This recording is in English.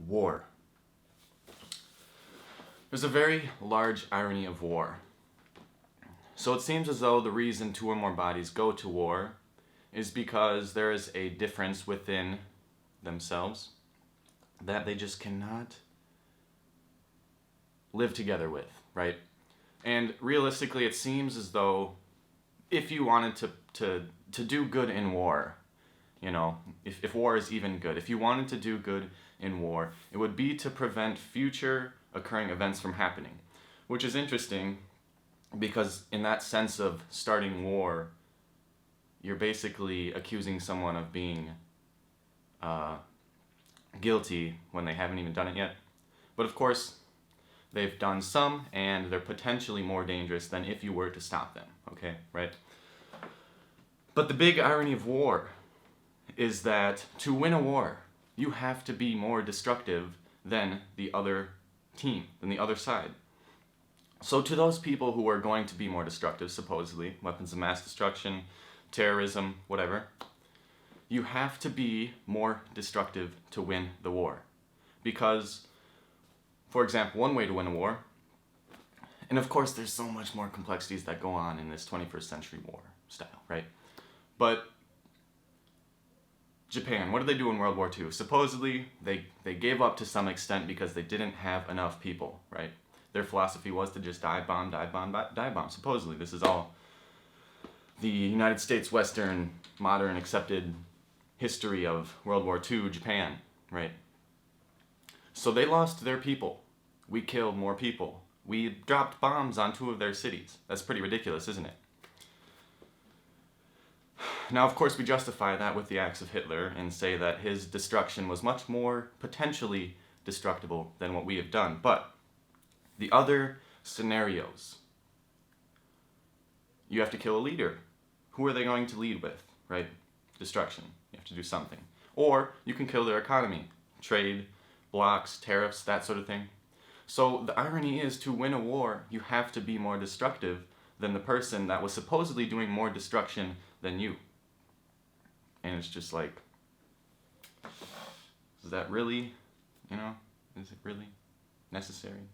war. There's a very large irony of war. So it seems as though the reason two or more bodies go to war is because there is a difference within themselves that they just cannot live together with, right? And realistically, it seems as though if you wanted to do good in war, you know, if war is even good, if you wanted to do good in war, it would be to prevent future occurring events from happening. Which is interesting because in that sense of starting war, you're basically accusing someone of being guilty when they haven't even done it yet. But of course, they've done some, and they're potentially more dangerous than if you were to stop them, okay, right? But the big irony of war is that to win a war, you have to be more destructive than the other team, than the other side. So to those people who are going to be more destructive, supposedly, weapons of mass destruction, terrorism, whatever, you have to be more destructive to win the war. Because, for example, one way to win a war, and of course there's so much more complexities that go on in this 21st century war style, right? But Japan, what did they do in World War II? Supposedly, they gave up to some extent because they didn't have enough people, right? Their philosophy was to just dive bomb, supposedly. This is all the United States Western, modern, accepted history of World War II, Japan, right? So they lost their people. We killed more people. We dropped bombs on 2 of their cities. That's pretty ridiculous, isn't it? Now, of course, we justify that with the acts of Hitler and say that his destruction was much more potentially destructible than what we have done. But the other scenarios, you have to kill a leader. Who are they going to lead with, right? Destruction. You have to do something. Or you can kill their economy, trade, blocks, tariffs, that sort of thing. So the irony is, to win a war, you have to be more destructive than the person that was supposedly doing more destruction than you. And it's just like, is that really, is it really necessary?